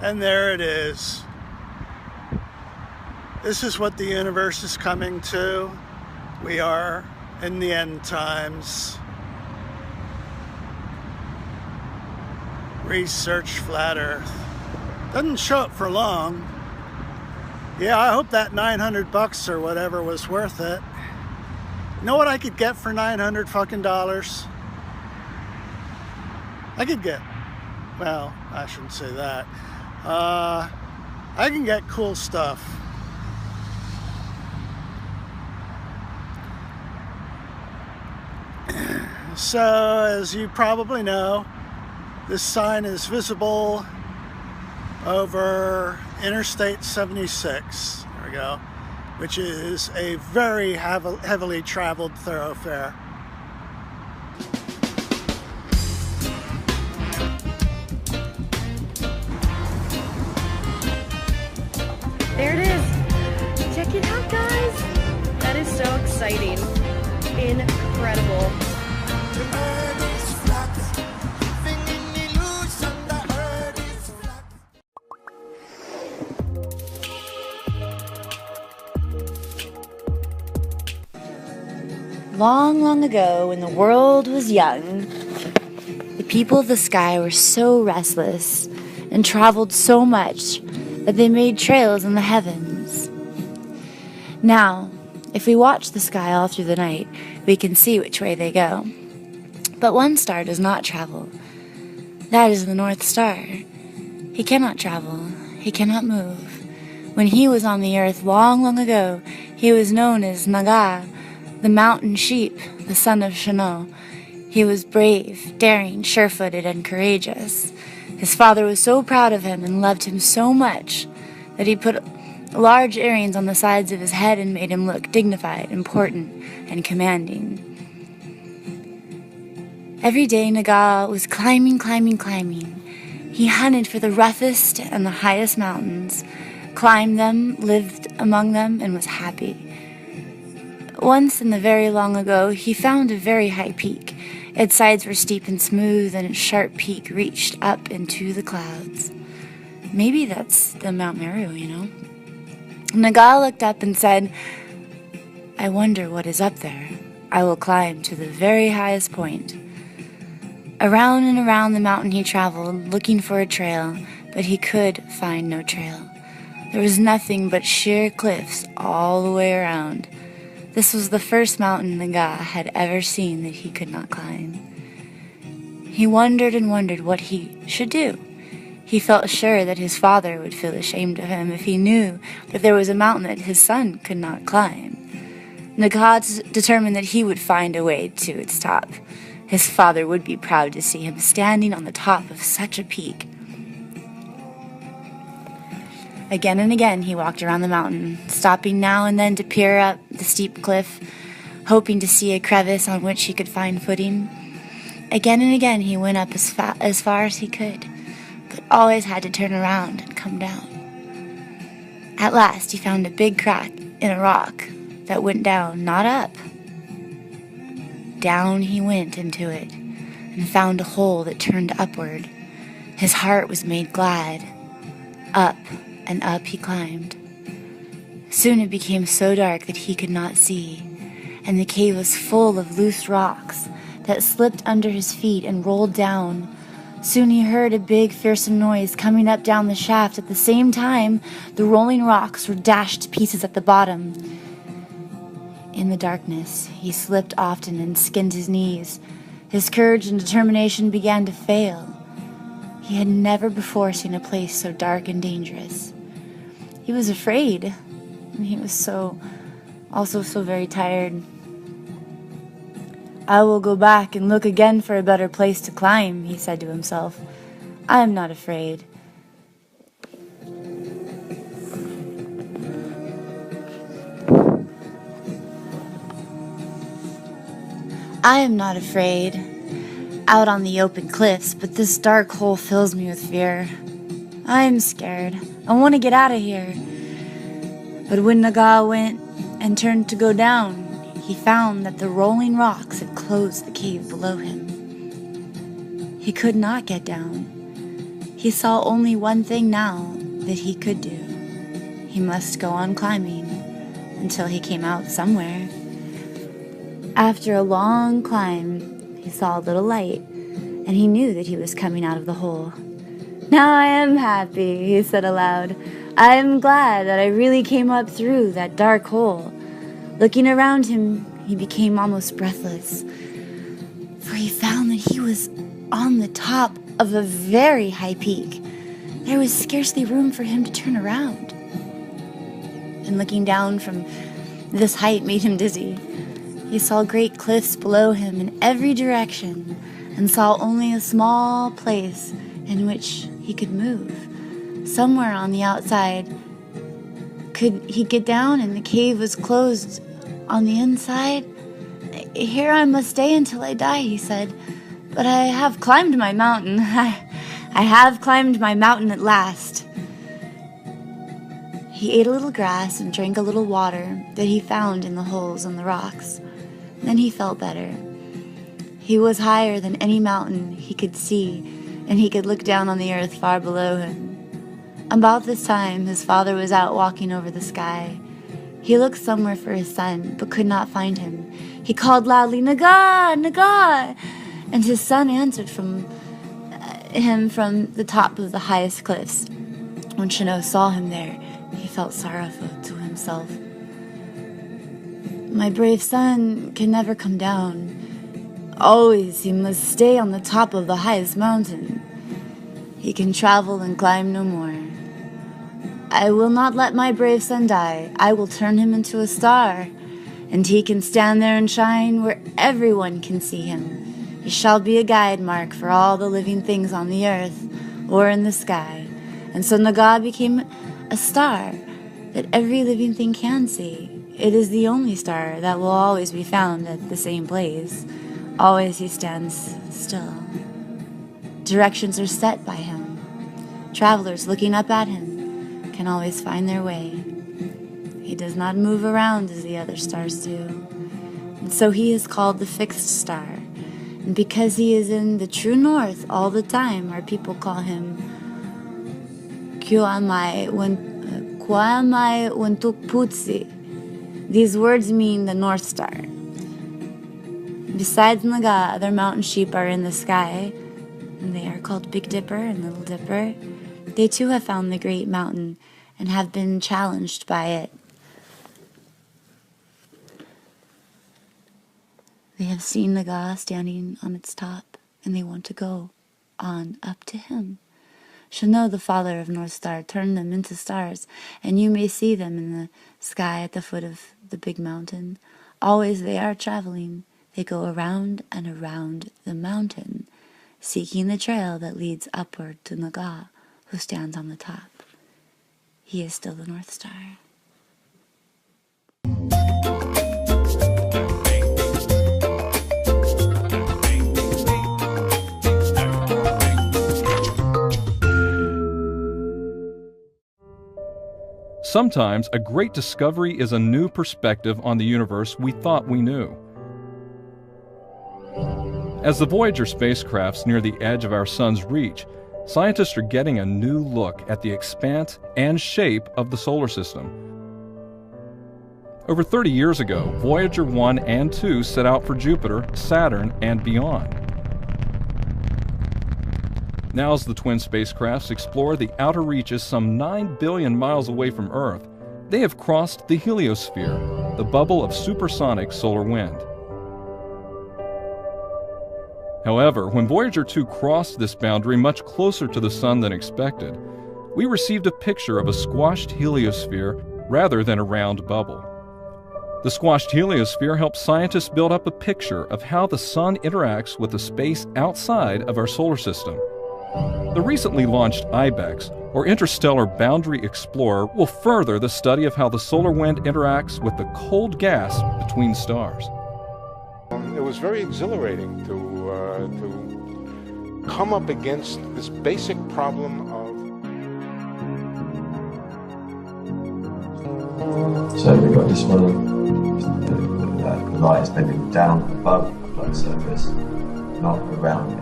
And there it is. This is what the universe is coming to. We are in the end times. Research flat Earth. Doesn't show up for long. Yeah, I hope that 900 bucks or whatever was worth it. You know what I could get for 900 fucking dollars? I could get, well, I shouldn't say that. I can get cool stuff. So, as you probably know, this sign is visible over Interstate 76. There we go. Which is a very heavily traveled thoroughfare. There it is. Check it out, guys. That is so exciting. Incredible. Long, long ago, when the world was young, the people of the sky were so restless and traveled so much that they made trails in the heavens. Now, if we watch the sky all through the night, we can see which way they go. But one star does not travel. That is the North Star. He cannot travel. He cannot move. When he was on the earth long, long ago, he was known as Naga, the mountain sheep, the son of Shano. He was brave, daring, sure-footed, and courageous. His father was so proud of him and loved him so much that he put large earrings on the sides of his head and made him look dignified, important, and commanding. Every day Naga was climbing. He hunted for the roughest and the highest mountains, climbed them, lived among them, and was happy. Once in the very long ago, he found a very high peak. Its sides were steep and smooth, and its sharp peak reached up into the clouds. Maybe that's the Mount Meru, you know? Naga looked up and said, "I wonder what is up there. I will climb to the very highest point." Around and around the mountain he traveled, looking for a trail, but he could find no trail. There was nothing but sheer cliffs all the way around. This was the first mountain Naga had ever seen that he could not climb. He wondered and wondered what he should do. He felt sure that his father would feel ashamed of him if he knew that there was a mountain that his son could not climb. Naga determined that he would find a way to its top. His father would be proud to see him standing on the top of such a peak. Again and again he walked around the mountain, stopping now and then to peer up the steep cliff, hoping to see a crevice on which he could find footing. Again and again he went up as far as he could, but always had to turn around and come down. At last he found a big crack in a rock that went down, not up. Down he went into it and found a hole that turned upward. His heart was made glad. Up and up he climbed. Soon it became so dark that he could not see, and the cave was full of loose rocks that slipped under his feet and rolled down. Soon he heard a big, fearsome noise coming up down the shaft. At the same time, the rolling rocks were dashed to pieces at the bottom. In the darkness, he slipped often and skinned his knees. His courage and determination began to fail. He had never before seen a place so dark and dangerous. He was afraid, and he was also so very tired. "I will go back and look again for a better place to climb," he said to himself. "I am not afraid." I am not afraid out on the open cliffs, but this dark hole fills me with fear. I am scared. I want to get out of here. But when Naga went and turned to go down, he found that the rolling rocks had closed the cave below him. He could not get down. He saw only one thing now that he could do. He must go on climbing until he came out somewhere. After a long climb, he saw a little light, and he knew that he was coming out of the hole. "Now I am happy," he said aloud. "I am glad that I really came up through that dark hole." Looking around him, he became almost breathless, for he found that he was on the top of a very high peak. There was scarcely room for him to turn around. And looking down from this height made him dizzy. He saw great cliffs below him in every direction, and saw only a small place in which he could move. Somewhere on the outside, could he get down, and the cave was closed on the inside? "Here I must stay until I die," he said. "But I have climbed my mountain. I have climbed my mountain at last." He ate a little grass and drank a little water that he found in the holes in the rocks. Then he felt better. He was higher than any mountain he could see, and he could look down on the earth far below him. About this time, his father was out walking over the sky. He looked somewhere for his son, but could not find him. He called loudly, "Naga! Naga!" And his son answered him from the top of the highest cliffs. When Shano saw him there, he felt sorrowful to himself. "My brave son can never come down. Always he must stay on the top of the highest mountain. He can travel and climb no more. I will not let my brave son die. I will turn him into a star, and he can stand there and shine where everyone can see him. He shall be a guide mark for all the living things on the earth or in the sky." And so Naga became a star that every living thing can see. It is the only star that will always be found at the same place. Always he stands still. Directions are set by him. Travelers looking up at him can always find their way. He does not move around as the other stars do. And so he is called the fixed star. And because he is in the true north all the time, our people call him Kuamai Wentukputsi. These words mean the North Star. Besides Naga, other mountain sheep are in the sky, and they are called Big Dipper and Little Dipper. They too have found the great mountain and have been challenged by it. They have seen Naga standing on its top, and they want to go on up to him. Shano, the father of North Star, turned them into stars, and you may see them in the sky at the foot of the big mountain. Always they are traveling. They go around and around the mountain, seeking the trail that leads upward to Naga, who stands on the top. He is still the North Star. Sometimes a great discovery is a new perspective on the universe we thought we knew. As the Voyager spacecrafts near the edge of our sun's reach, scientists are getting a new look at the expanse and shape of the solar system. Over 30 years ago, Voyager 1 and 2 set out for Jupiter, Saturn, and beyond. Now as the twin spacecrafts explore the outer reaches some 9 billion miles away from Earth, they have crossed the heliosphere, the bubble of supersonic solar wind. However, when Voyager 2 crossed this boundary much closer to the Sun than expected, we received a picture of a squashed heliosphere rather than a round bubble. The squashed heliosphere helps scientists build up a picture of how the Sun interacts with the space outside of our solar system. The recently launched IBEX, or Interstellar Boundary Explorer, will further the study of how the solar wind interacts with the cold gas between stars. It was very exhilarating to come up against this basic problem of... So we've got this one, the light is bending down above the blood surface, not around it.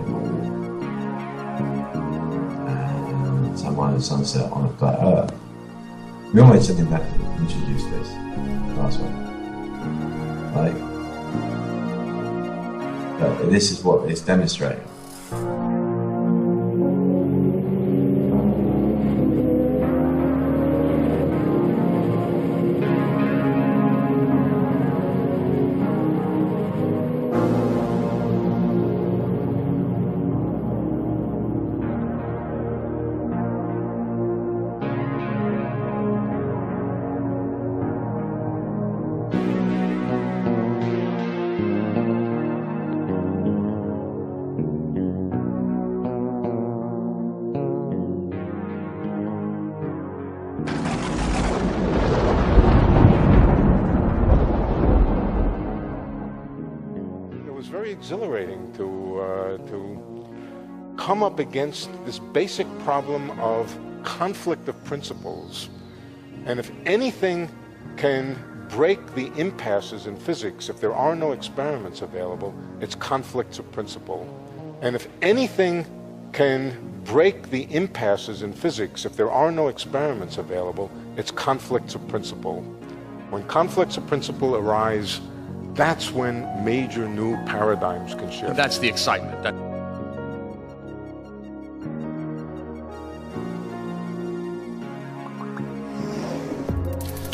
sunrise and sunset on a flat Earth. We almost didn't have to introduce this last week. But this is what it's demonstrating. It was very exhilarating to come up against this basic problem of conflict of principles. And if anything can break the impasses in physics, if there are no experiments available, it's conflicts of principle. And if anything can break the impasses in physics, if there are no experiments available, it's conflicts of principle. When conflicts of principle arise, that's when major new paradigms can shift. That's the excitement.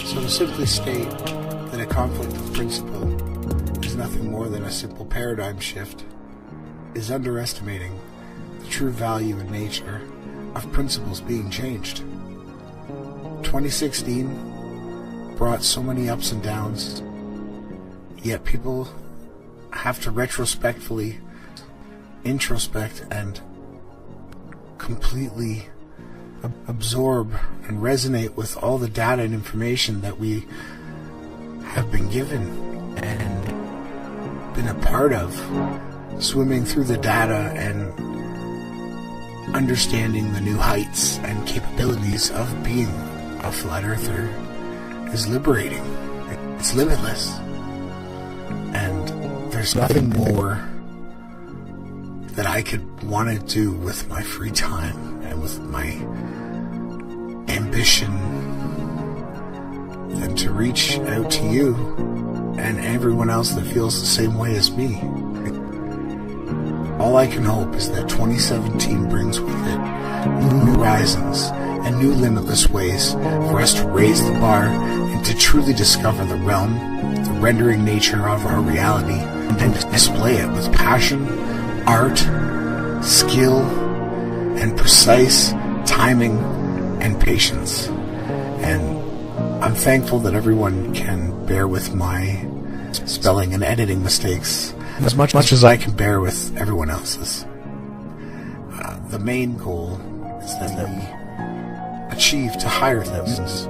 So to simply state that a conflict of principle is nothing more than a simple paradigm shift is underestimating the true value and nature of principles being changed. 2016 brought so many ups and downs, yet people have to retrospectively introspect and completely absorb and resonate with all the data and information that we have been given and been a part of, swimming through the data and understanding the new heights and capabilities of being a flat earther is liberating. It's limitless. And there's nothing more that I could want to do with my free time and with my ambition than to reach out to you and everyone else that feels the same way as me. All I can hope is that 2017 brings with it new horizons and new limitless ways for us to raise the bar and to truly discover the realm, the rendering nature of our reality, and to display it with passion, art, skill, and precise timing and patience. And I'm thankful that everyone can bear with my spelling and editing mistakes as much as I can bear with everyone else's. The main goal is that we achieve to higher things.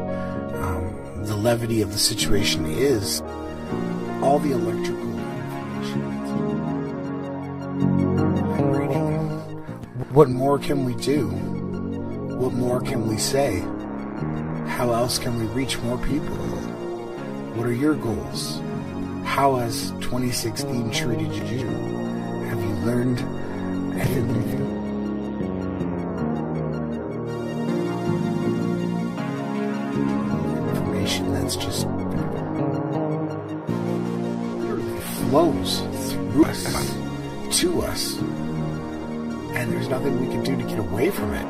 The levity of the situation is all the electrical information I'm reading. What more can we do? What more can we say? How else can we reach more people? What are your goals? How has 2016 treated you? Have you learned anything? Information that's just literally flows through us, to us, and there's nothing we can do to get away from it.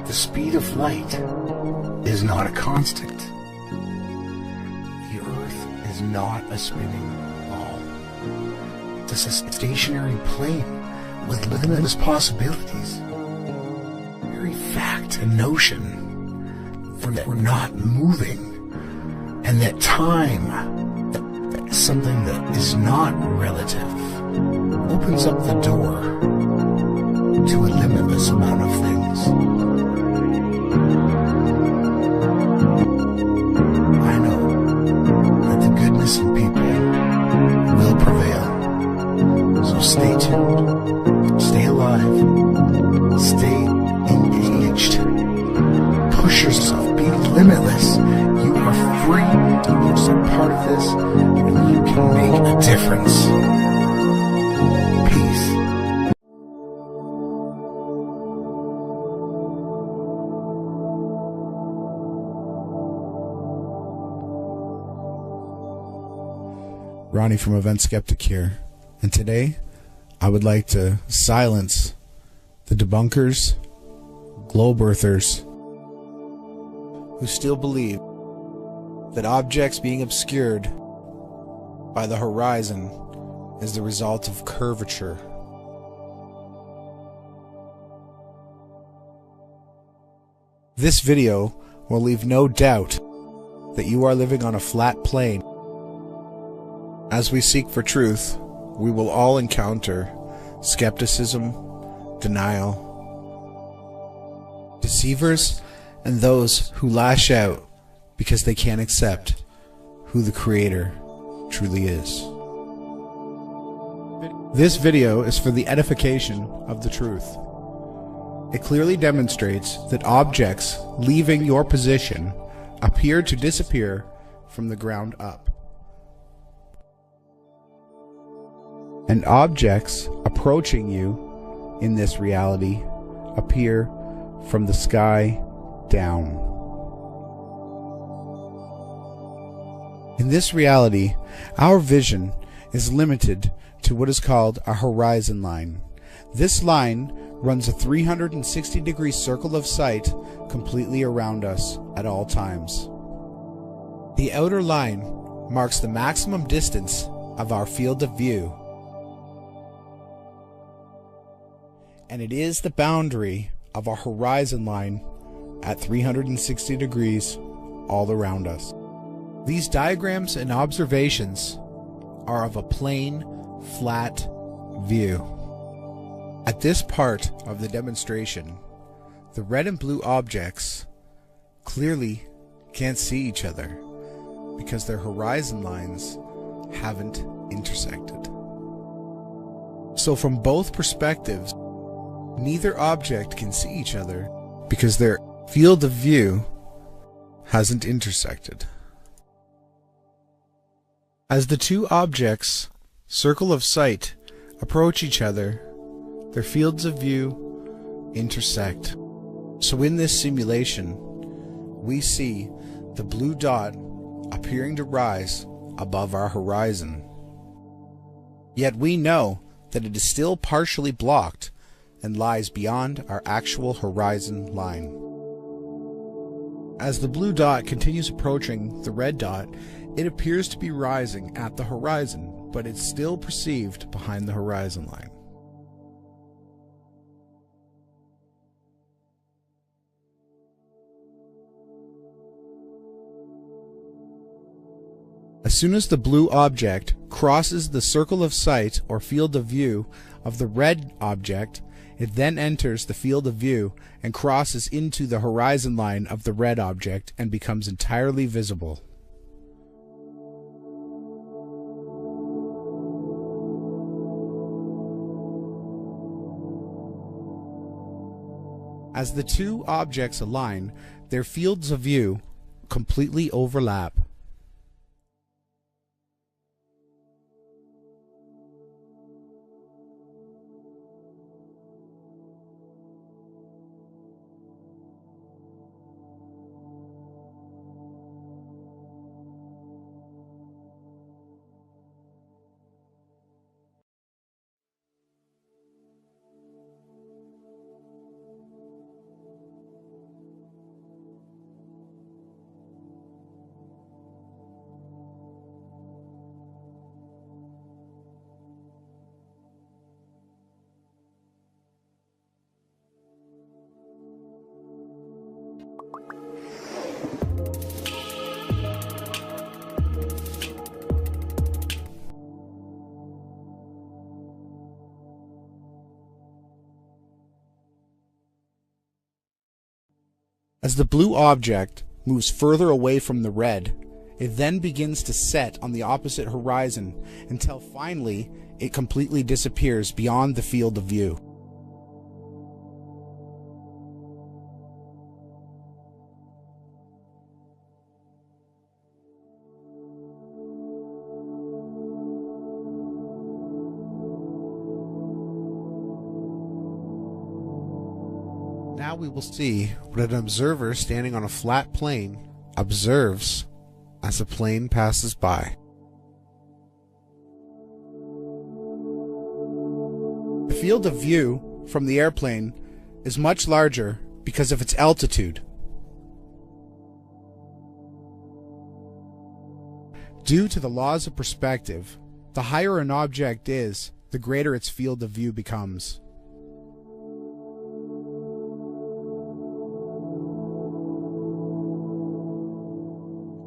The speed of light is not a constant. The Earth is not a spinning ball. It's a stationary plane with limitless possibilities. The very fact and notion that we're not moving and that time is something that is not relative opens up the door to a limitless amount of things. I know that the goodness in people will prevail. So stay tuned, stay alive, stay engaged, push yourself, be limitless. You are free, you are part of this, and you can make a difference. Peace. Ronnie from Event Skeptic here, and today I would like to silence the debunkers, globe earthers, who still believe that objects being obscured by the horizon is the result of curvature. This video will leave no doubt that you are living on a flat plane. As we seek for truth, we will all encounter skepticism, denial, deceivers, and those who lash out because they can't accept who the Creator truly is. This video is for the edification of the truth. It clearly demonstrates that objects leaving your position appear to disappear from the ground up, and objects approaching you in this reality appear from the sky down. In this reality, our vision is limited to what is called a horizon line. This line runs a 360-degree circle of sight completely around us at all times. The outer line marks the maximum distance of our field of view, and it is the boundary of our horizon line at 360 degrees all around us. These diagrams and observations are of a plain, flat view. At this part of the demonstration, the red and blue objects clearly can't see each other because their horizon lines haven't intersected. So from both perspectives, neither object can see each other because their field of view hasn't intersected. As the two objects' circle of sight approach each other, their fields of view intersect. So in this simulation, we see the blue dot appearing to rise above our horizon. Yet we know that it is still partially blocked and lies beyond our actual horizon line. As the blue dot continues approaching the red dot, it appears to be rising at the horizon, but it's still perceived behind the horizon line. As soon as the blue object crosses the circle of sight or field of view of the red object, it then enters the field of view and crosses into the horizon line of the red object and becomes entirely visible. As the two objects align, their fields of view completely overlap. As the blue object moves further away from the red, it then begins to set on the opposite horizon until finally it completely disappears beyond the field of view. Now we will see what an observer standing on a flat plane observes as a plane passes by. field of view from the airplane is much larger because of its altitude. Due to the laws of perspective, the higher an object is, the greater its field of view becomes.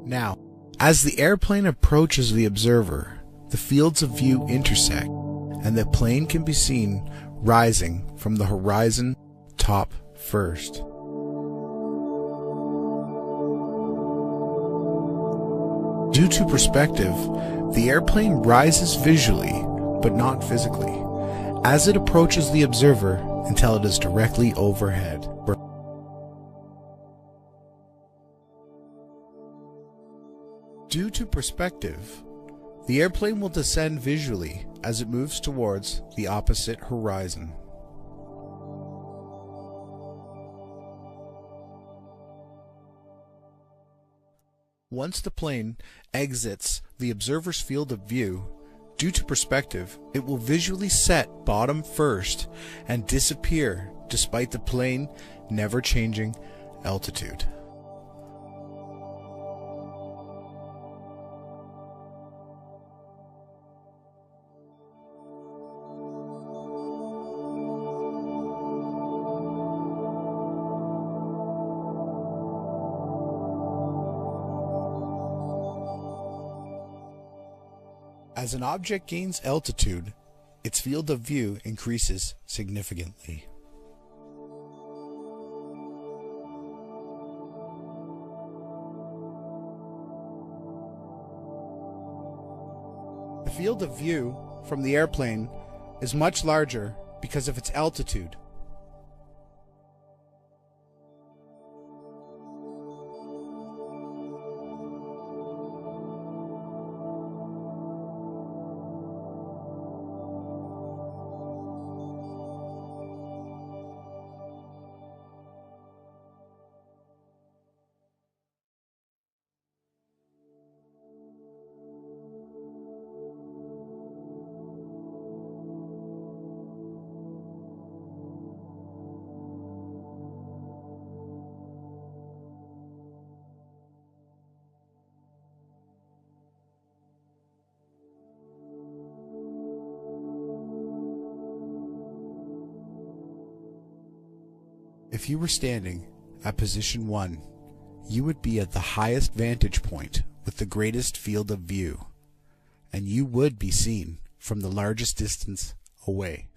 Now, as the airplane approaches the observer, the fields of view intersect, and the plane can be seen rising from the horizon top first. Due to perspective, the airplane rises visually, but not physically, as it approaches the observer until it is directly overhead. Due to perspective, the airplane will descend visually as it moves towards the opposite horizon. Once the plane exits the observer's field of view, due to perspective, it will visually set bottom first and disappear despite the plane never changing altitude. As an object gains altitude, its field of view increases significantly. The field of view from the airplane is much larger because of its altitude. If you were standing at position 1, you would be at the highest vantage point with the greatest field of view, and you would be seen from the largest distance away.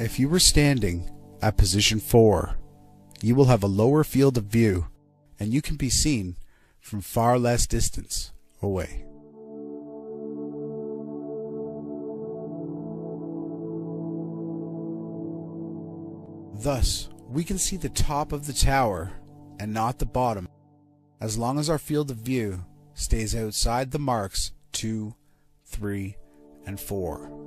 If you were standing at position 4, you will have a lower field of view, and you can be seen from far less distance away. Thus, we can see the top of the tower and not the bottom, as long as our field of view stays outside the marks 2, 3, and 4.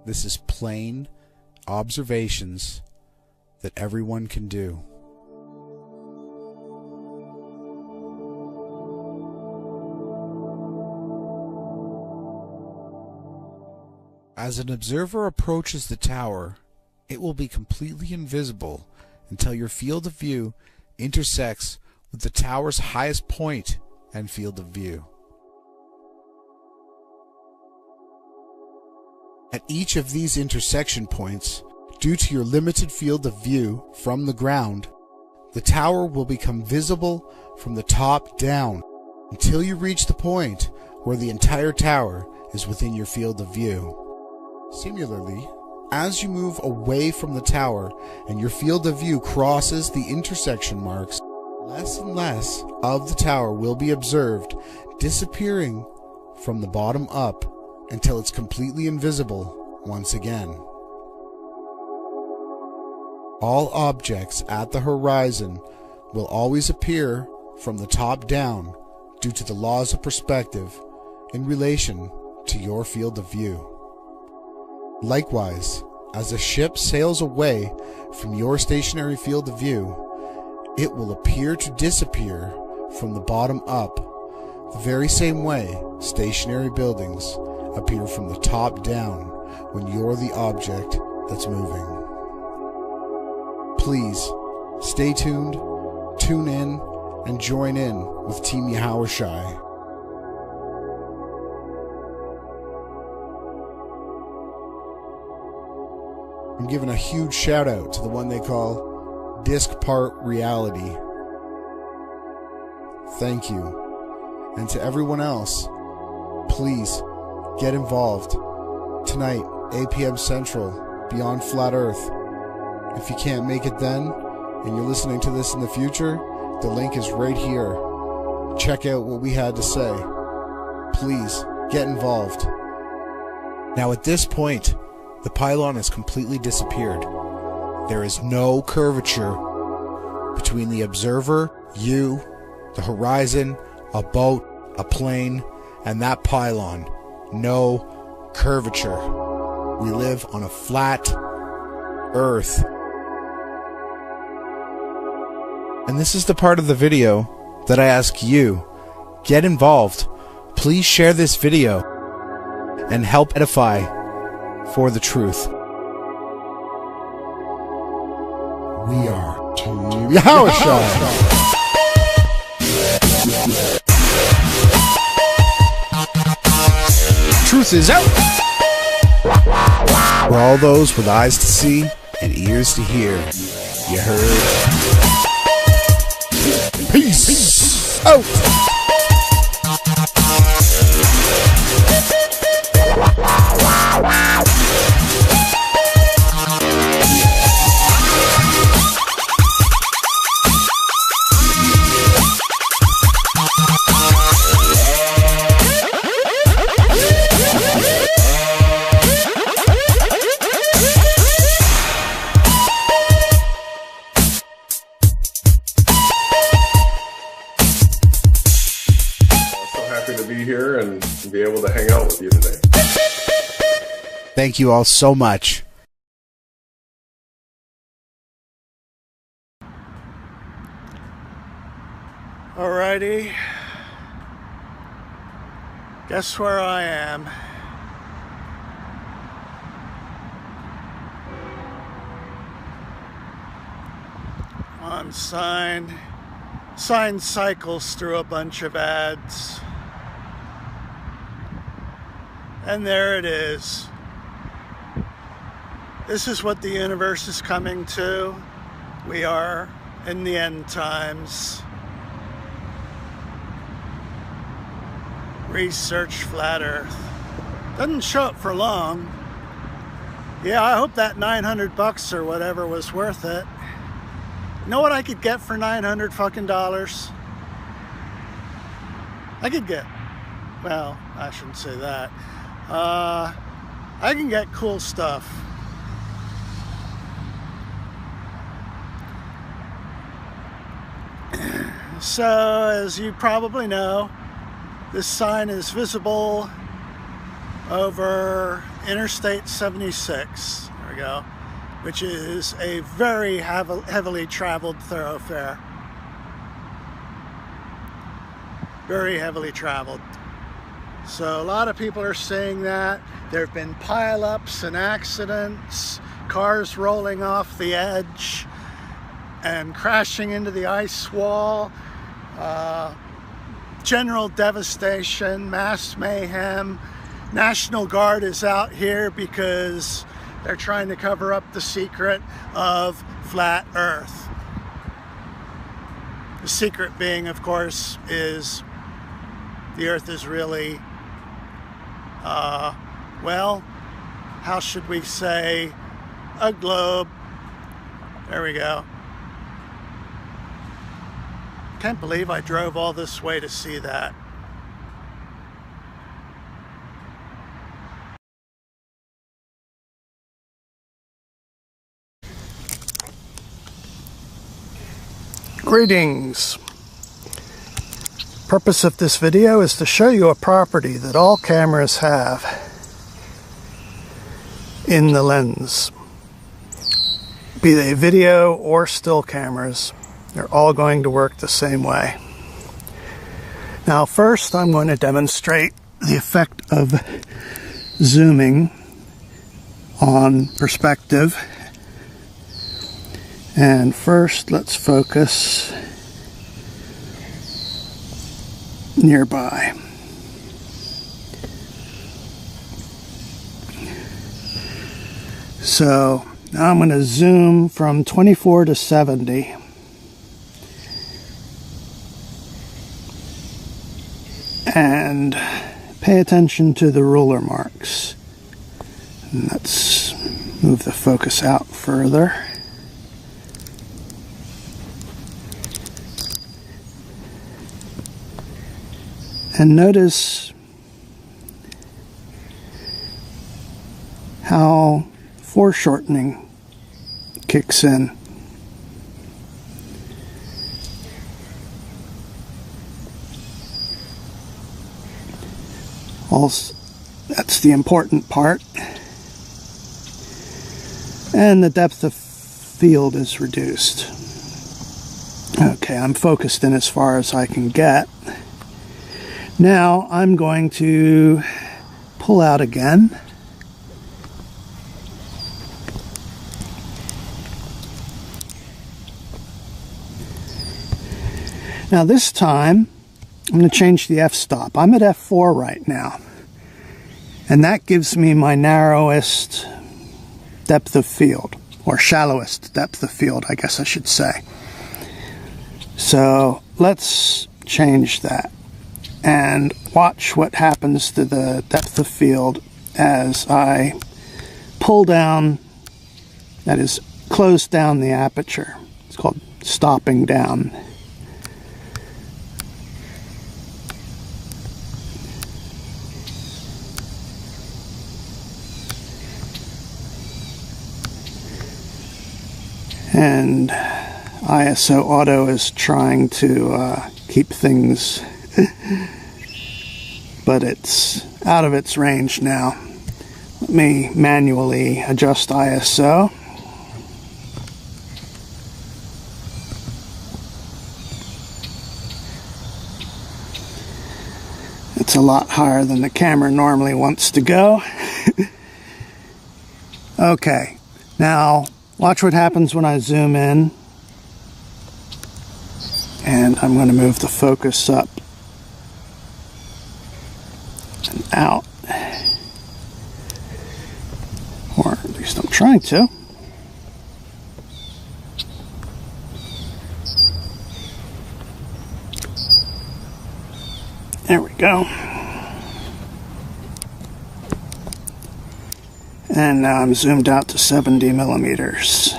This is plain observations that everyone can do. As an observer approaches the tower, it will be completely invisible until your field of view intersects with the tower's highest point and field of view. At each of these intersection points, due to your limited field of view from the ground, the tower will become visible from the top down until you reach the point where the entire tower is within your field of view. Similarly, as you move away from the tower and your field of view crosses the intersection marks, less and less of the tower will be observed, disappearing from the bottom up until it's completely invisible once again. All objects at the horizon will always appear from the top down due to the laws of perspective in relation to your field of view. Likewise, as a ship sails away from your stationary field of view, it will appear to disappear from the bottom up, the very same way stationary buildings appear from the top down when you're the object that's moving. Please stay tuned, tune in, and join in with Team Yahushai. I'm giving a huge shout out to the one they call Disc Part Reality. Thank you. And to everyone else, please get involved. Tonight, 8 p.m. Central, Beyond Flat Earth. If you can't make it then, and you're listening to this in the future, the link is right here. Check out what we had to say. Please, get involved. Now at this point, the pylon has completely disappeared. There is no curvature between the observer, you, the horizon, a boat, a plane, and that pylon. No curvature. We live on a flat Earth. And this is the part of the video that I ask you, get involved. Please share this video and help edify for the truth. We are Team Yahushua. Truth is out. For all those with eyes to see and ears to hear, you heard. Peace out. Here and be able to hang out with you today. Thank you all so much. Alrighty. Guess where I am? On sign cycles through a bunch of ads. And there it is. This is what the universe is coming to. We are in the end times. Research flat Earth. Doesn't show up for long. Yeah, I hope that 900 bucks or whatever was worth it. You know what I could get for 900 fucking dollars? I could get, well, I shouldn't say that. I can get cool stuff. So, as you probably know, this sign is visible over Interstate 76. There we go. Which is a very heavily traveled thoroughfare. Very heavily traveled. So a lot of people are saying that. There have been pileups and accidents, cars rolling off the edge and crashing into the ice wall, general devastation, mass mayhem. National Guard is out here because they're trying to cover up the secret of flat Earth. The secret being, of course, is the Earth is really well, how should we say, a globe. There we go. Can't believe I drove all this way to see that. Greetings. Purpose of this video is to show you a property that all cameras have in the lens. Be they video or still cameras, they're all going to work the same way. Now first I'm going to demonstrate the effect of zooming on perspective. And first let's focus nearby. So now I'm going to zoom from 24 to 70. And pay attention to the ruler marks. And let's move the focus out further. And notice how foreshortening kicks in. Also, that's the important part. And the depth of field is reduced. Okay, I'm focused in as far as I can get. Now I'm going to pull out again. Now this time I'm going to change the f-stop. I'm at f4 right now. And that gives me my narrowest depth of field, or shallowest depth of field, I guess I should say. So let's change that and watch what happens to the depth of field as I pull down, that is, close down the aperture. It's called stopping down. And ISO Auto is trying to keep things, but it's out of its range now. Let me manually adjust ISO. It's a lot higher than the camera normally wants to go. Okay, now watch what happens when I zoom in, and I'm going to move the focus up and out, or at least I'm trying to. There we go. And now I'm zoomed out to 70 millimeters.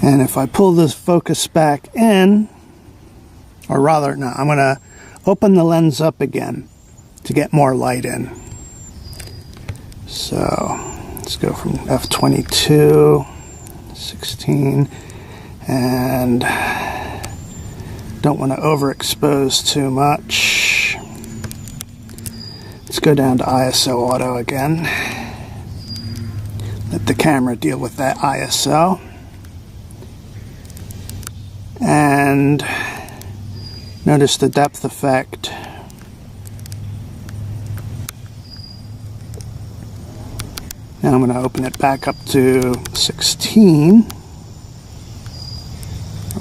And if I pull this focus back in, or rather, no, I'm going to open the lens up again to get more light in. So let's go from f22, 16, and don't want to overexpose too much. Let's go down to ISO Auto again. Let the camera deal with that ISO. And notice the depth effect. Now I'm going to open it back up to 16. There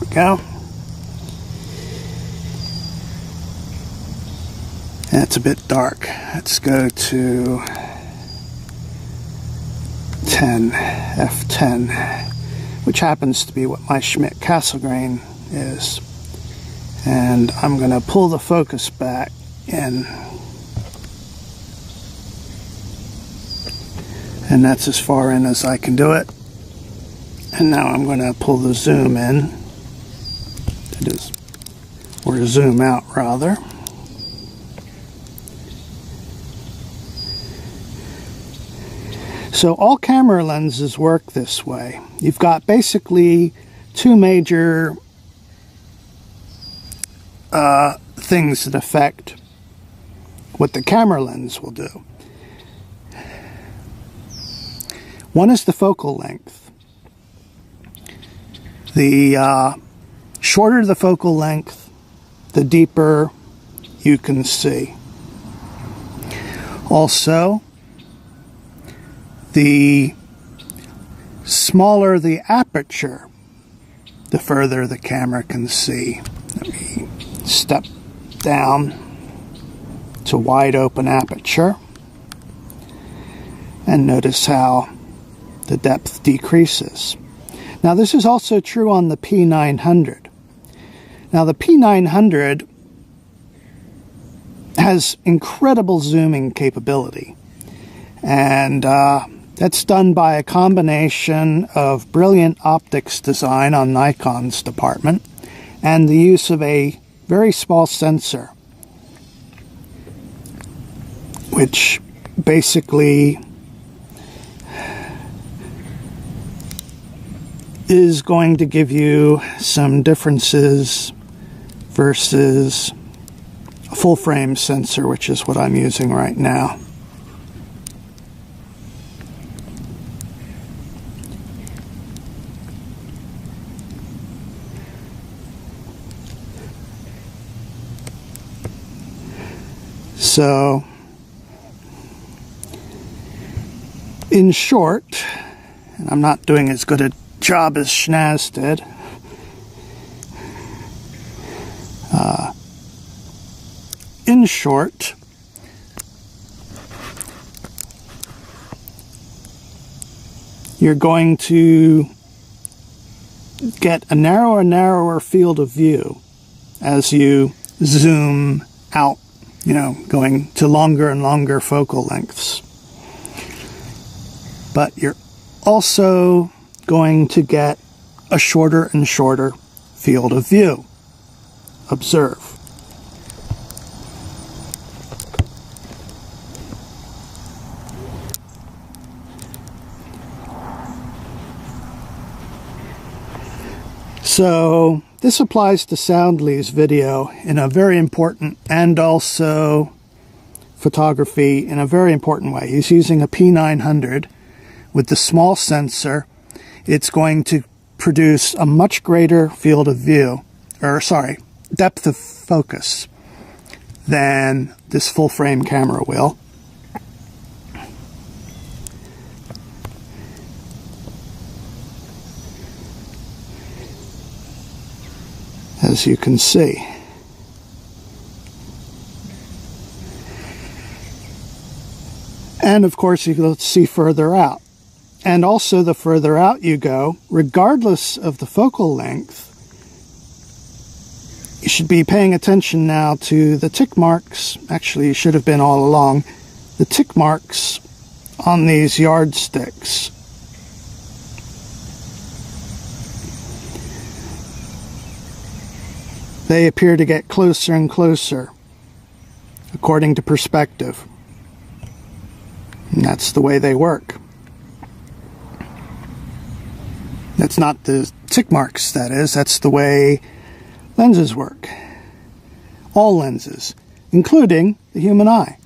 we go. And it's a bit dark. Let's go to 10, F10, which happens to be what my Schmidt-Cassegrain is. And I'm going to pull the focus back in. And that's as far in as I can do it. And now I'm going to pull the zoom in. Or zoom out, rather. So all camera lenses work this way. You've got basically two major things that affect what the camera lens will do. One is the focal length. The shorter the focal length, the deeper you can see. Also, the smaller the aperture, the further the camera can see. Let me step down to wide open aperture and notice how the depth decreases. Now this is also true on the P900. Now the P900 has incredible zooming capability, and that's done by a combination of brilliant optics design on Nikon's department and the use of a very small sensor, which basically is going to give you some differences versus a full frame sensor, which is what I'm using right now. So, in short, and I'm not doing as good a job as Schnaz did, in short, you're going to get a narrower and narrower field of view as you zoom out, you know, going to longer and longer focal lengths. But you're also going to get a shorter and shorter field of view. Observe. So this applies to Soundly's video in a very important, and also photography in a very important way. He's using a P900 with the small sensor. It's going to produce a much greater field of view, or sorry, depth of focus than this full frame camera will. As you can see. And of course you can see further out. And also the further out you go, regardless of the focal length, you should be paying attention now to the tick marks. Actually, you should have been all along. The tick marks on these yardsticks. They appear to get closer and closer, according to perspective. And that's the way they work. That's not the tick marks, that is. That's the way lenses work. All lenses, including the human eye.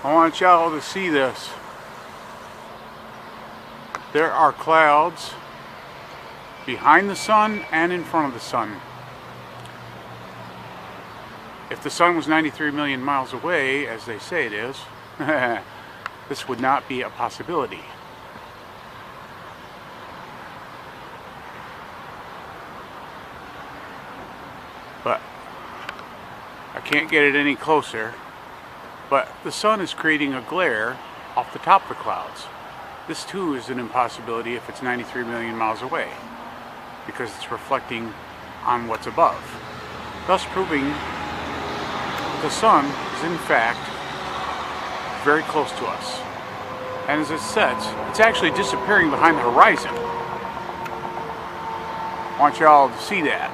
I want y'all to see this. There are clouds behind the sun and in front of the sun. If the sun was 93 million miles away, as they say it is, this would not be a possibility. But I can't get it any closer. But the sun is creating a glare off the top of the clouds. This too is an impossibility if it's 93 million miles away, because it's reflecting on what's above, thus proving the sun is in fact very close to us. And as it sets, it's actually disappearing behind the horizon. I want y'all to see that.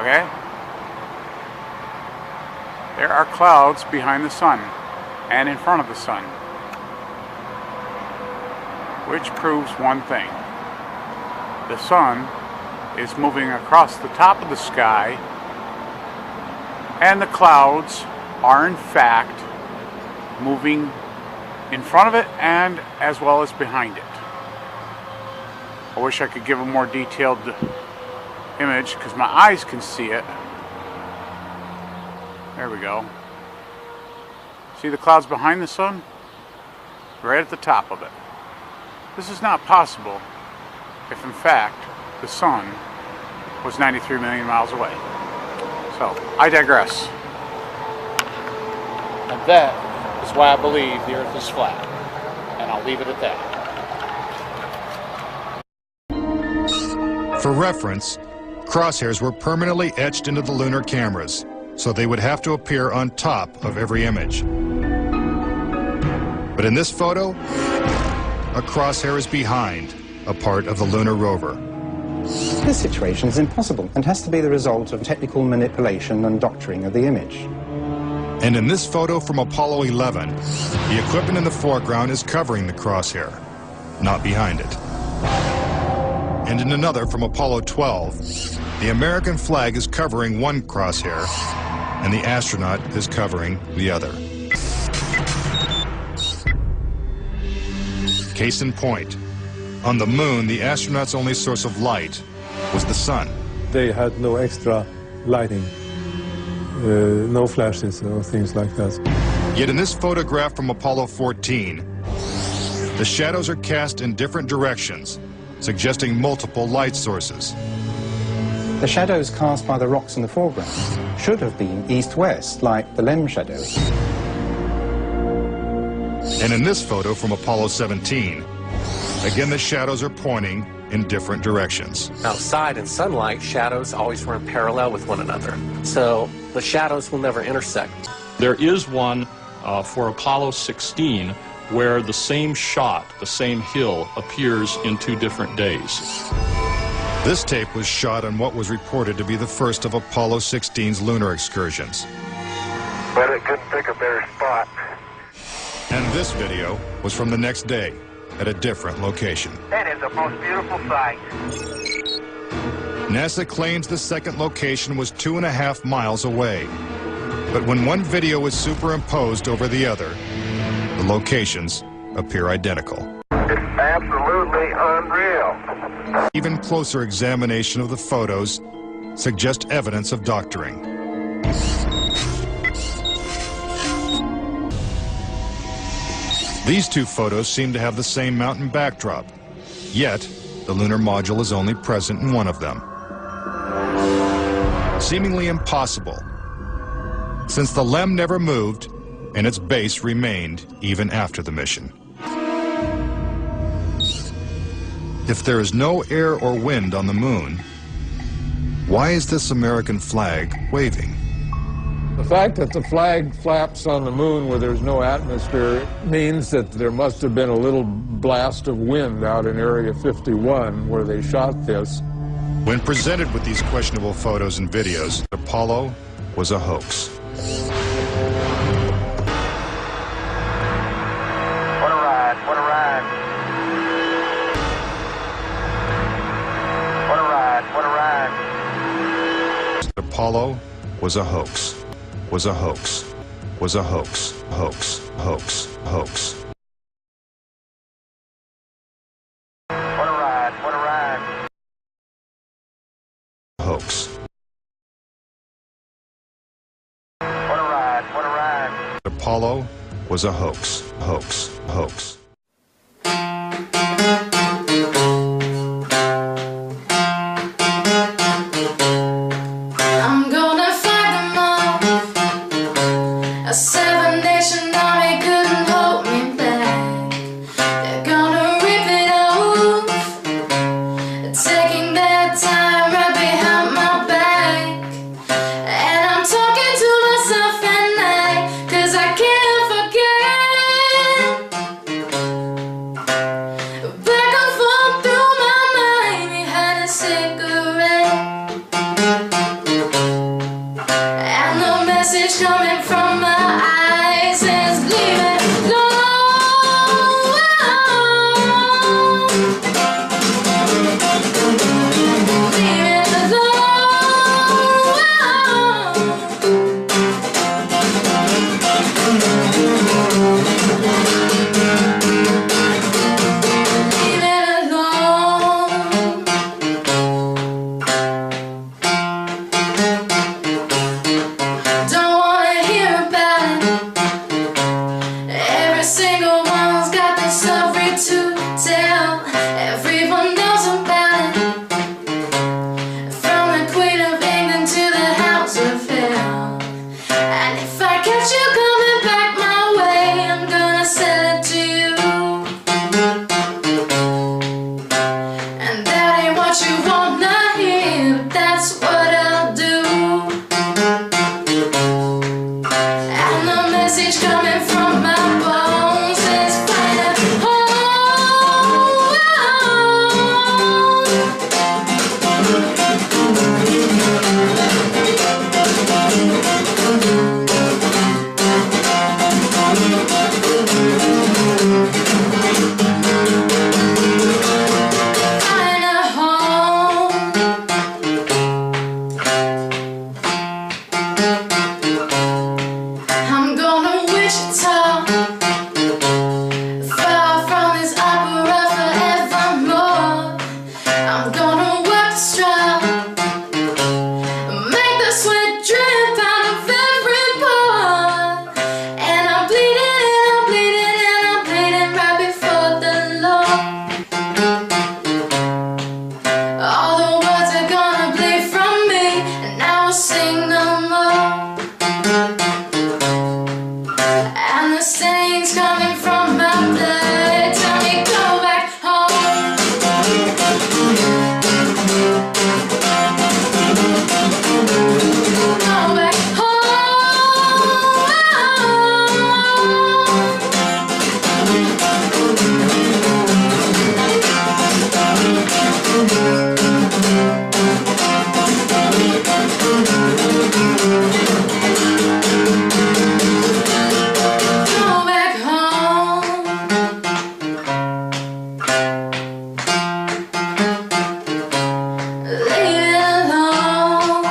Okay? There are clouds behind the sun and in front of the sun, which proves one thing. The sun is moving across the top of the sky, and the clouds are in fact moving in front of it and as well as behind it. I wish I could give a more detailed image because my eyes can see it. There we go. See the clouds behind the sun? Right at the top of it. This is not possible if in fact the sun was 93 million miles away. So, I digress. And that is why I believe the Earth is flat. And I'll leave it at that. For reference, crosshairs were permanently etched into the lunar cameras, so they would have to appear on top of every image. But in this photo, a crosshair is behind a part of the lunar rover. This situation is impossible and has to be the result of technical manipulation and doctoring of the image. And in this photo from Apollo 11, the equipment in the foreground is covering the crosshair, not behind it. And in another from Apollo 12, the American flag is covering one crosshair, and the astronaut is covering the other. Case in point, on the moon, the astronaut's only source of light was the sun. They had no extra lighting, no flashes or things like that. Yet in this photograph from Apollo 14, the shadows are cast in different directions, suggesting multiple light sources. The shadows cast by the rocks in the foreground should have been east-west, like the LEM shadows. And in this photo from Apollo 17, again the shadows are pointing in different directions. Outside in sunlight, shadows always run parallel with one another, so the shadows will never intersect. There is one for Apollo 16 where the same shot, the same hill, appears in 2 different days. This tape was shot on what was reported to be the first of Apollo 16's lunar excursions. But it couldn't pick a better spot. And this video was from the next day at a different location. That is the most beautiful sight. NASA claims the second location was 2.5 miles away. But when one video is superimposed over the other, the locations appear identical. It's absolutely unreal. Even closer examination of the photos suggests evidence of doctoring. These 2 photos seem to have the same mountain backdrop, yet the lunar module is only present in one of them. Seemingly impossible, since the LEM never moved and its base remained even after the mission. If there is no air or wind on the moon, why is this American flag waving? The fact that the flag flaps on the moon where there's no atmosphere means that there must have been a little blast of wind out in Area 51 where they shot this. When presented with these questionable photos and videos, Apollo was a hoax. What a ride, what a ride. What a ride, what a ride. Apollo was a hoax, was a hoax, was a hoax. hoax, hoax, hoax. What a ride, what a ride. Hoax. What a ride, what a ride. Apollo was a hoax, hoax, hoax. I'm gonna fight them all. A seven-nation army couldn't hold me back. They're gonna rip it off, taking their time right behind my back. And I'm talking to myself at night, 'cause I can't forget. Back and forth through my mind behind a cigarette. And the message coming from my eyes is leave it alone. Leave it Leave it alone. Don't wanna hear about it. Every single one's got their story to tell. Everyone knows about it. From the Queen of England to the House of Hell. And if I catch you coming back my way, I'm gonna sell it to you. And that ain't what you wanna hear, but that's what I'll do. And the message coming from my bones is find a find a home. I'm gonna Wichita, far from this opera forevermore. I'm gonna work the straw, make the sweat drip out of every pore. And I'm bleeding and I'm bleeding and I'm bleeding right before the Lord. All the words are gonna bleed from me, and I will sing no more. And the stains coming from my blood tell me go back home. Go back Go back home. Leave it alone.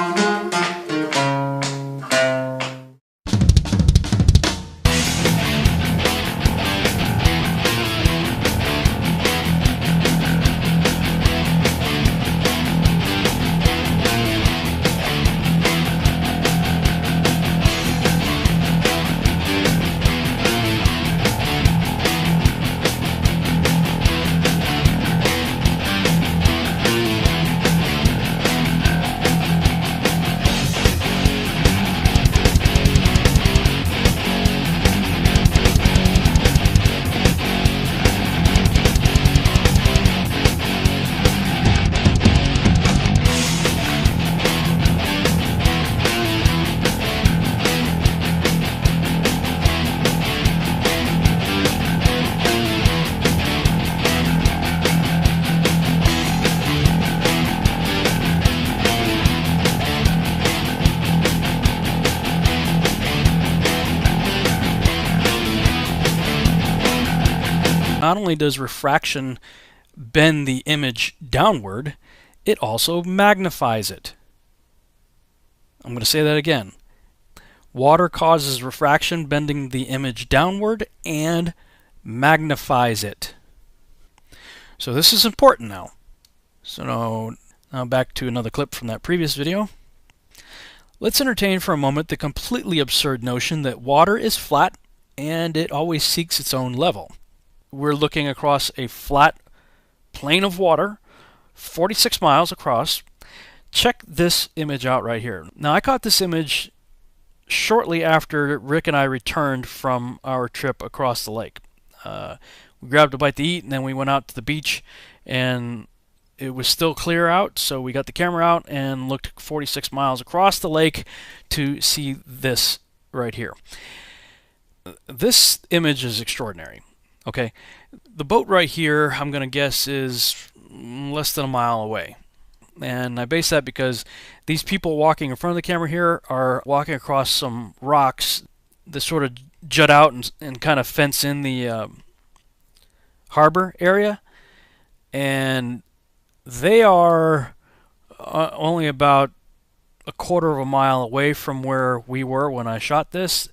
Not only does refraction bend the image downward, it also magnifies it. I'm going to say that again. Water causes refraction, bending the image downward and magnifies it. So this is important now. So now back to another clip from that previous video. Let's entertain for a moment the completely absurd notion that water is flat and it always seeks its own level. We're looking across a flat plane of water, 46 miles across. Check this image out right here. Now, I caught this image shortly after Rick and I returned from our trip across the lake. We grabbed a bite to eat, and then we went out to the beach, and it was still clear out, so we got the camera out and looked 46 miles across the lake to see this right here. This image is extraordinary. Okay, the boat right here, I'm going to guess, is less than a mile away. And I base that because these people walking in front of the camera here are walking across some rocks that sort of jut out and kind of fence in the harbor area. And they are only about a quarter of a mile away from where we were when I shot this.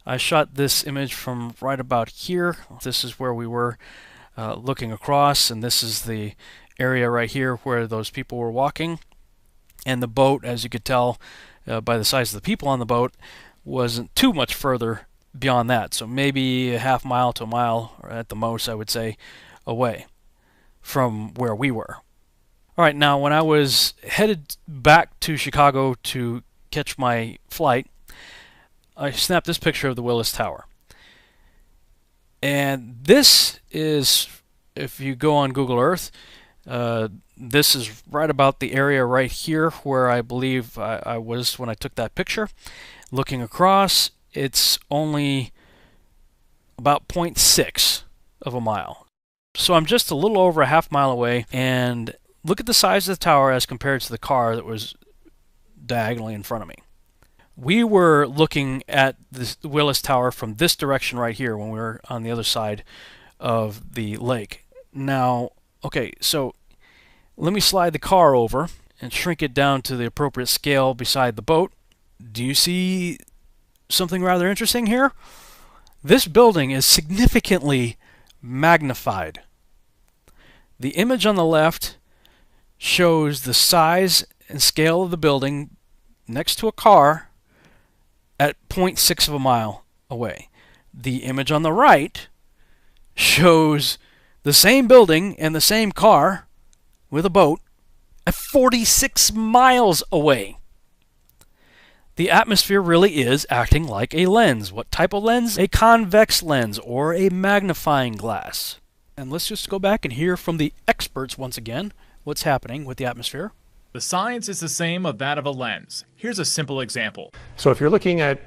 I shot this image from right about here. This is where we were looking across, and this is the area right here where those people were walking. And the boat, as you could tell by the size of the people on the boat, wasn't too much further beyond that. So maybe a half mile to a mile, or at the most, I would say, away from where we were. All right, now when I was headed back to Chicago to catch my flight, I snapped this picture of the Willis Tower. And this is, if you go on Google Earth, this is right about the area right here where I believe I was when I took that picture. Looking across, it's only about 0.6 of a mile. So I'm just a little over a half mile away, and look at the size of the tower as compared to the car that was diagonally in front of me. We were looking at the Willis Tower from this direction right here when we were on the other side of the lake. Now, okay, so let me slide the car over and shrink it down to the appropriate scale beside the boat. Do you see something rather interesting here? This building is significantly magnified. The image on the left shows the size and scale of the building next to a car at 0.6 of a mile away. The image on the right shows the same building and the same car with a boat at 46 miles away. The atmosphere really is acting like a lens. What type of lens? A convex lens or a magnifying glass. And let's just go back and hear from the experts once again what's happening with the atmosphere. The science is the same of that of a lens. Here's a simple example. So if you're looking at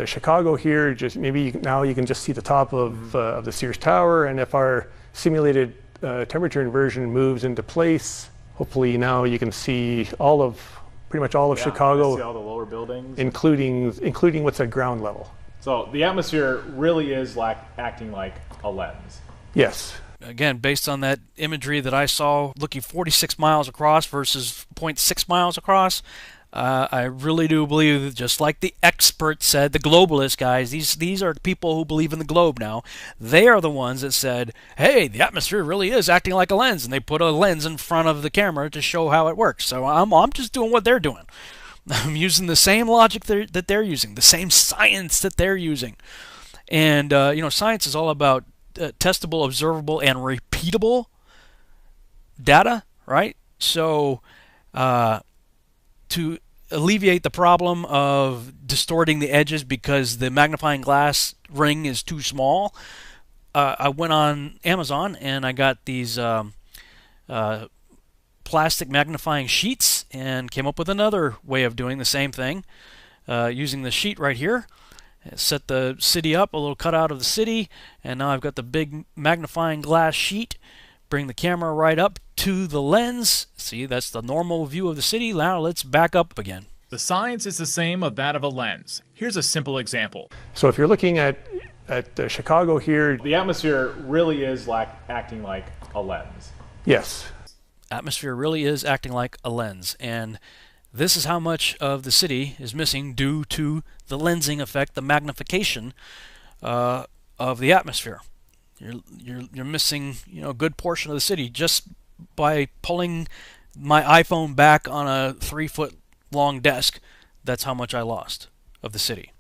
Chicago here, just maybe now you can just see the top of the Sears Tower, and if our simulated temperature inversion moves into place, hopefully now you can see pretty much all of Chicago, see all the lower buildings, including what's at ground level. So the atmosphere really is acting like a lens. Yes. Again, based on that imagery that I saw looking 46 miles across versus 0.6 miles across, I really do believe, just like the experts said, the globalist guys, these are people who believe in the globe now. They are the ones that said, hey, the atmosphere really is acting like a lens, and they put a lens in front of the camera to show how it works. So I'm just doing what they're doing. I'm using the same logic that they're using, the same science that they're using. And, science is all about testable, observable, and repeatable data, right? So to alleviate the problem of distorting the edges because the magnifying glass ring is too small, I went on Amazon and I got these plastic magnifying sheets and came up with another way of doing the same thing using the sheet right here. Set the city up, a little cutout of the city, and now I've got the big magnifying glass sheet. Bring the camera right up to the lens. See, that's the normal view of the city. Now let's back up again. The science is the same of that of a lens. Here's a simple example. So if you're looking at Chicago here, the atmosphere really is acting like a lens. Yes. Atmosphere really is acting like a lens, and This is how much of the city is missing due to the lensing effect, the magnification of the atmosphere. You're missing, you know, a good portion of the city just by pulling my iPhone back on a 3-foot long desk. That's how much I lost of the city.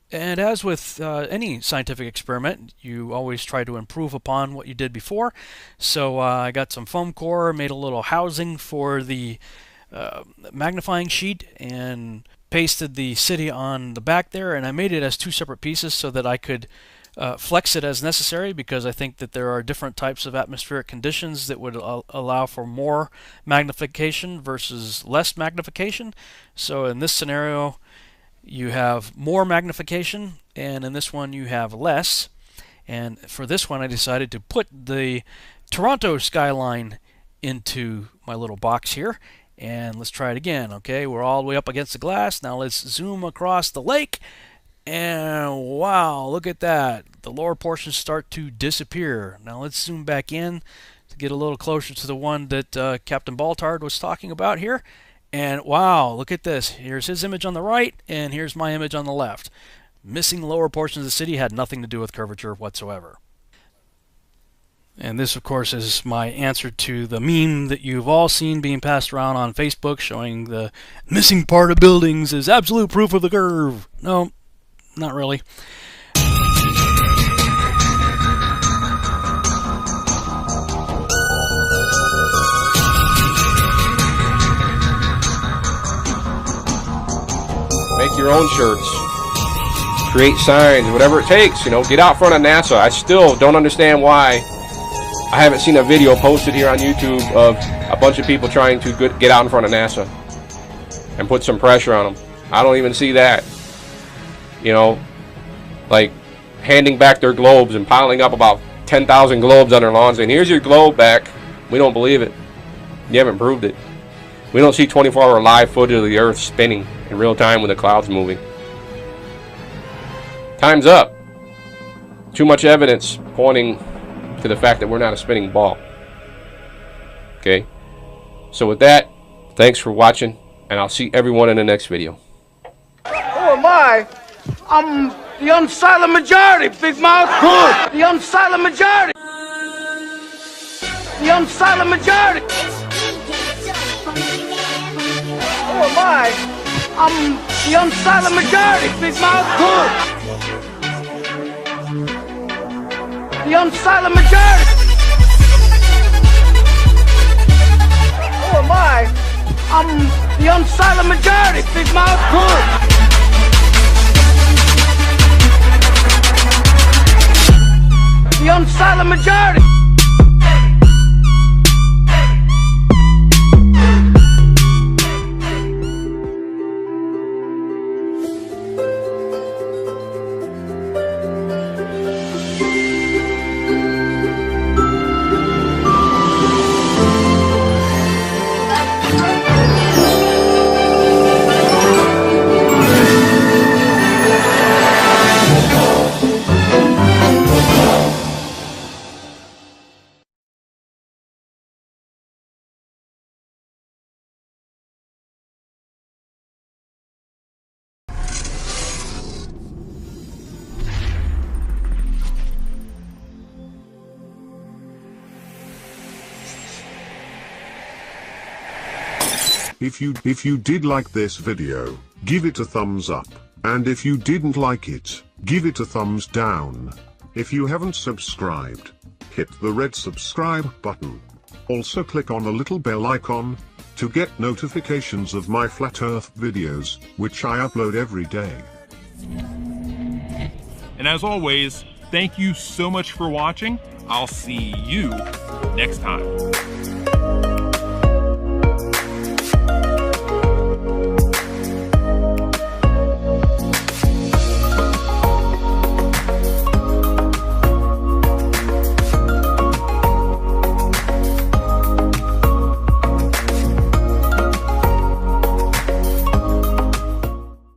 And as with any scientific experiment, you always try to improve upon what you did before. So I got some foam core, made a little housing for the magnifying sheet, and pasted the city on the back there, and I made it as 2 separate pieces so that I could flex it as necessary, because I think that there are different types of atmospheric conditions that would allow for more magnification versus less magnification. So in this scenario you have more magnification, and in this one you have less. And for this one I decided to put the Toronto skyline into my little box here. And let's try it again. Okay, we're all the way up against the glass. Now let's zoom across the lake. And wow, look at that. The lower portions start to disappear. Now let's zoom back in to get a little closer to the one that Captain Baltard was talking about here. And wow, look at this. Here's his image on the right, and here's my image on the left. Missing the lower portions of the city had nothing to do with curvature whatsoever. And this, of course, is my answer to the meme that you've all seen being passed around on Facebook showing the missing part of buildings as absolute proof of the curve. No, not really. Make your own shirts. Create signs, whatever it takes, you know, get out front of NASA. I still don't understand why I haven't seen a video posted here on YouTube of a bunch of people trying to get out in front of NASA and put some pressure on them. I don't even see that. You know, like handing back their globes and piling up about 10,000 globes on their lawns saying, here's your globe back. We don't believe it. You haven't proved it. We don't see 24-hour live footage of the Earth spinning in real time with the clouds moving. Time's up. Too much evidence pointing to the fact that we're not a spinning ball. Okay? So with that, thanks for watching, and I'll see everyone in the next video. Who am I? I'm the unsilent majority, big mouth. Good. The unsilent majority. The unsilent majority. Who am I? I'm the unsilent majority, big mouth. Good. The unsilent majority. Who am I? I'm the unsilent majority, big mouth. Good. The unsilent majority. If you did like this video, give it a thumbs up, and if you didn't like it, give it a thumbs down. If you haven't subscribed, hit the red subscribe button. Also click on the little bell icon to get notifications of my flat earth videos, which I upload every day. And as always, thank you so much for watching. I'll see you next time.